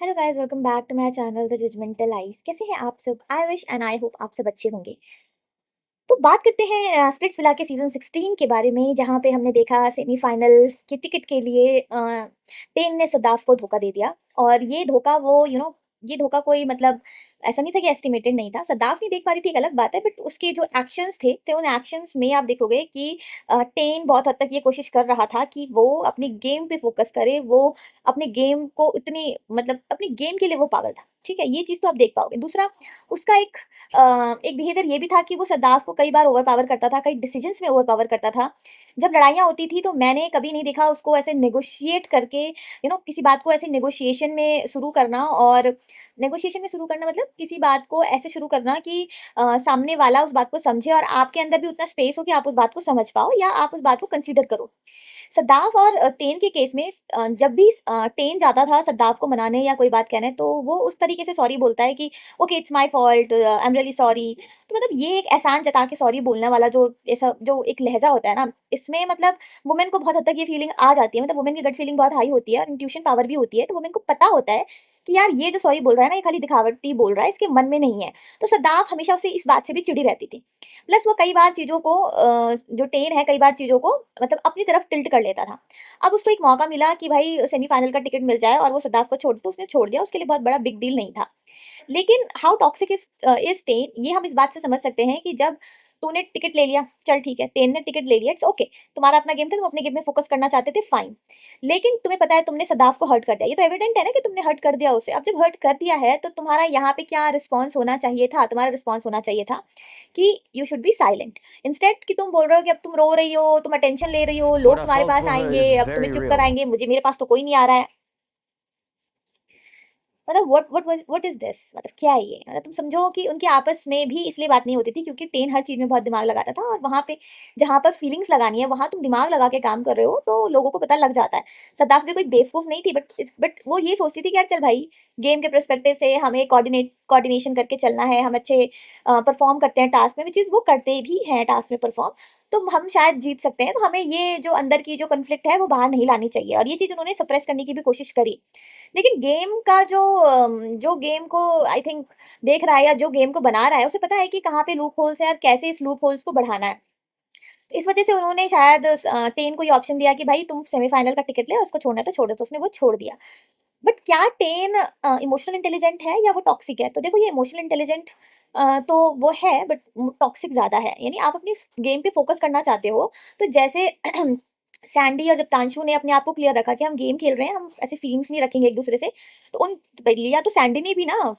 Hello guys, welcome back to my channel the judgemental eyes. कैसे हैं आप सब? I wish and I hope आप सब अच्छे होंगे। तो बात करते हैं स्प्लिट्स विला के सीजन 16 के बारे में, जहां पे हमने देखा सेमीफाइनल के टिकट के लिए टेन ने सदाफ को धोखा दे दिया। और ये धोखा वो ये धोखा कोई मतलब ऐसा नहीं था कि एस्टिमेटेड नहीं था। सदाफ नहीं देख पा रही थी, एक अलग बात है, बट उसके जो एक्शंस थे तो उन एक्शंस में आप देखोगे कि टेन बहुत हद तक ये कोशिश कर रहा था कि वो अपनी गेम पे फोकस करे। वो अपने गेम को इतनी मतलब अपनी गेम के लिए वो पागल था। ठीक है, ये चीज तो आप देख पाओगे। दूसरा, उसका एक बिहेवियर ये भी था कि वो सद्दाफ को कई बार ओवरपावर करता था, कई डिसीजंस में ओवरपावर करता था। जब लड़ाइयाँ होती थी तो मैंने कभी नहीं देखा उसको ऐसे नेगोशिएट करके किसी बात को ऐसे नेगोशिएशन में शुरू करना। और नेगोशिएशन में शुरू करना मतलब किसी बात को ऐसे शुरू करना कि सामने वाला उस बात को समझे और आपके अंदर भी उतना स्पेस हो कि आप उस बात को समझ पाओ या आप उस बात को कंसीडर करो। सद्दाफ और टेन के केस में जब भी टेन जाता था सद्दाफ को मनाने या कोई बात कहने, तो वो उस तरीके से सॉरी बोलता है कि okay it's my fault, I am really sorry. तो मतलब ये एक एहसान जता के सॉरी बोलने वाला जो ऐसा जो एक लहजा होता है ना, इसमें मतलब वुमेन को बहुत हद तक ये फीलिंग आ जाती है। मतलब वुमेन की गट फीलिंग बहुत हाई होती है और इंट्यूशन पावर भी होती है, तो वुमेन को पता होता है कि यार ये जो सॉरी बोल रहा है ना, ये खाली दिखावटी बोल रहा है, इसके मन में नहीं है। तो सद्दाफ हमेशा उससे इस बात से भी चिड़ी रहती थी। प्लस वो कई बार चीज़ों को जो टेन है कई बार चीज़ों को मतलब अपनी तरफ टिल्ट कर लेता था। अब उसको एक मौका मिला कि भाई सेमीफाइनल का टिकट मिल जाए और वो सद्दाफ को छोड़ दे, तो उसने छोड़ दिया। उसके लिए बहुत बड़ा बिग डील नहीं था। लेकिन हाउ टॉक्सिक इज टेन, ये हम इस बात से समझ सकते हैं कि जब तूने टिकट ले लिया, चल ठीक है, टेन ने टिकट ले लिया, इट्स ओके। तुम्हारा अपना गेम था, तुम अपने गेम में फोकस करना चाहते थे, फाइन। लेकिन तुम्हें पता है तुमने सदाफ को हर्ट कर दिया, ये तो एविडेंट है ना कि तुमने हर्ट कर दिया उसे। अब जब हर्ट कर दिया है तो तुम्हारा यहाँ पे क्या रिस्पॉन्स होना चाहिए था? तुम्हारा रिस्पॉन्स होना चाहिए था कि you should be silent. Instead कि तुम बोल रहे हो कि अब तुम रो रही हो, तुम अटेंशन ले रही हो, What लोग I तुम्हारे felt pass for her is आएंगे, अब तुम्हें very चुप real. कराएंगे, मुझे मेरे पास तो कोई नहीं आ रहा है। मतलब व्हाट इज दिस? मतलब क्या है ये? मतलब तुम समझो कि उनके आपस में भी इसलिए बात नहीं होती थी क्योंकि टेन हर चीज में बहुत दिमाग लगाता था, और वहां पे जहां पर फीलिंग्स लगानी है वहां तुम दिमाग लगा के काम कर रहे हो तो लोगों को पता लग जाता है। सद्दाफ भी कोई बेवकूफ नहीं थी, बट वो ये सोचती थी कि यार चल भाई, गेम के परस्पेक्टिव से हमें कोऑर्डिनेशन करके चलना है, हम अच्छे परफॉर्म करते हैं टास्क में, विच इज वो करते भी हैं टास्क में परफॉर्म। तो हम शायद जीत सकते हैं, तो हमें ये जो अंदर की जो कन्फ्लिक्ट है वो बाहर नहीं लानी चाहिए। और ये चीज उन्होंने सप्रेस करने की भी कोशिश करी। लेकिन गेम का जो गेम को आई थिंक देख रहा है या जो गेम को बना रहा है, उसे पता है कि कहाँ पे लूप होल्स है और कैसे इस लूप होल्स को बढ़ाना है। तो इस वजह से उन्होंने शायद टेन को ये ऑप्शन दिया कि भाई तुम सेमीफाइनल का टिकट ले, उसको छोड़ना है तो छोड़ो, तो उसने वो छोड़ दिया। बट क्या टेन इमोशनल इंटेलिजेंट है या वो टॉक्सिक है? तो देखो, ये इमोशनल इंटेलिजेंट तो वो है, बट टॉक्सिक ज्यादा है। यानी आप अपनी गेम पे फोकस करना चाहते हो, तो जैसे सैंडी और जब तांशु ने अपने आप को क्लियर रखा कि हम गेम खेल रहे हैं, हम ऐसे फीलिंग्स नहीं रखेंगे एक दूसरे से, तो उन लिया तो सैंडी ने भी ना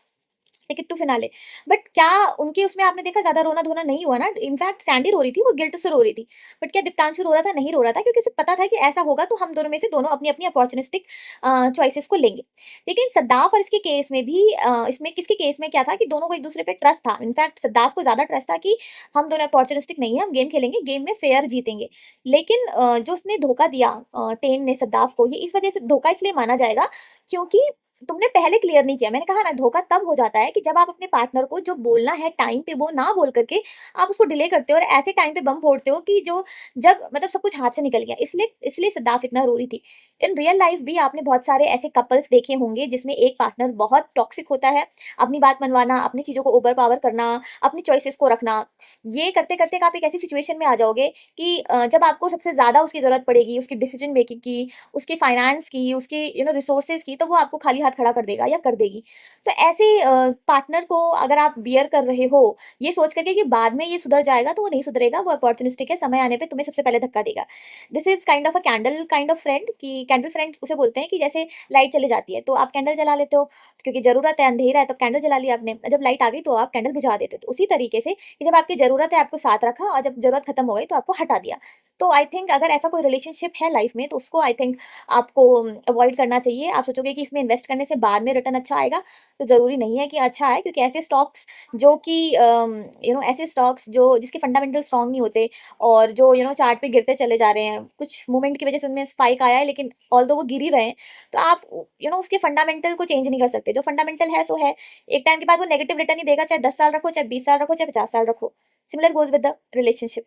टिकट टू फिनाले। बट क्या उनके उसमें आपने देखा ज्यादा रोना धोना नहीं हुआ ना? इनफैक्ट सैंडी रो रही थी, वो गिल्ट से रो रही थी। बट क्या दीप्तांशु रो रहा था? नहीं रो रहा था, क्योंकि उसे पता था कि ऐसा होगा तो हम दोनों में से दोनों अपनी अपनी अपॉर्चुनिस्टिक चॉइसेस को लेंगे। लेकिन सद्दाफ और इसके केस में भी इसमें किसके केस में क्या था कि दोनों को एक दूसरे पे ट्रस्ट था। इनफैक्ट सद्दाफ को ज्यादा ट्रस्ट था कि हम दोनों अपॉर्चुनिस्टिक नहीं है, हम गेम खेलेंगे, गेम में फेयर जीतेंगे। लेकिन जो उसने धोखा दिया टेन ने सद्दाफ को, ये इस वजह से धोखा इसलिए माना जाएगा क्योंकि तुमने पहले क्लियर नहीं किया। मैंने कहा ना, धोखा तब हो जाता है कि जब आप अपने पार्टनर को जो बोलना है टाइम पे वो ना बोल करके आप उसको डिले करते हो और ऐसे टाइम पे बम फोड़ते हो कि जो जब मतलब सब कुछ हाथ से निकल गया। इसलिए इसलिए सद्दाफ इतना रो रही थी। इन रियल लाइफ भी आपने बहुत सारे ऐसे कपल्स देखे होंगे जिसमें एक पार्टनर बहुत टॉक्सिक होता है। अपनी बात मनवाना, अपनी चीजों को ओवर पावर करना, अपनी चॉइसेस को रखना, ये करते करते आप एक ऐसी सिचुएशन में आ जाओगे कि जब आपको सबसे ज्यादा उसकी जरूरत पड़ेगी, उसकी डिसीजन मेकिंग की, उसके फाइनेंस की, उसके रिसोर्सेज की, तो वो आपको खाली हाथ खड़ा कर देगा या कर देगी। तो ऐसे पार्टनर को अगर आप बियर कर रहे हो ये सोच करके कि बाद में ये सुधर जाएगा, तो वो नहीं सुधरेगा, वो अपॉर्चुनिस्टिक है, समय आने पे तुम्हें सबसे पहले धक्का देगा। This is kind of a candle kind of friend. कि कैंडल फ्रेंड उसे बोलते हैं कि जैसे लाइट चले जाती है तो आप कैंडल जला लेते हो क्योंकि जरूरत है, अंधेरा है, तो कैंडल जला लिया आपने, जब लाइट आ गई तो आप कैंडल बुझा देते हो। तो उसी तरीके से कि जब आपकी जरूरत है आपको साथ रखा, और जब जरूरत खत्म हो गई तो आपको हटा दिया। तो आई थिंक अगर ऐसा कोई रिलेशनशिप है लाइफ में तो उसको आई थिंक आपको अवॉइड करना चाहिए। आप सोचोगे कि इसमें इन्वेस्ट करने से बाद में रिटर्न अच्छा आएगा, तो ज़रूरी नहीं है कि अच्छा आए, क्योंकि ऐसे स्टॉक्स जो कि ऐसे स्टॉक्स जो जिसके फंडामेंटल स्ट्रांग नहीं होते और जो चार्ट पे गिरते चले जा रहे हैं, कुछ मूवमेंट की वजह से उनमें स्पाइक आया है, लेकिन ऑल्दो वो गिर ही रहे हैं, तो आप उसके फंडामेंटल को चेंज नहीं कर सकते। जो फंडामेंटल है सो है, एक टाइम के बाद वो नेगेटिव रिटर्न ही देगा, चाहे 10 साल रखो, चाहे 20 साल रखो, चाहे 50 साल रखो। Similar goes with the relationship.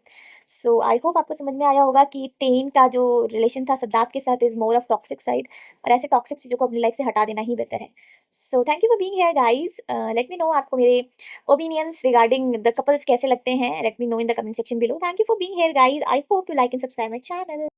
So I hope आपको समझ में आया होगा कि टेन का जो रिलेशन था सिद्धार्थ के साथ is more of toxic side, और ऐसे टॉक्सिक चीज़ों को अपनी लाइफ़ से हटा देना ही बेहतर है। So thank you for being here guys. Let me know आपको मेरे ओपिनियंस रिगार्डिंग द कपल्स कैसे लगते हैं? Let me know in the comment section below. Thank you for being here guys. I hope you like and subscribe my channel.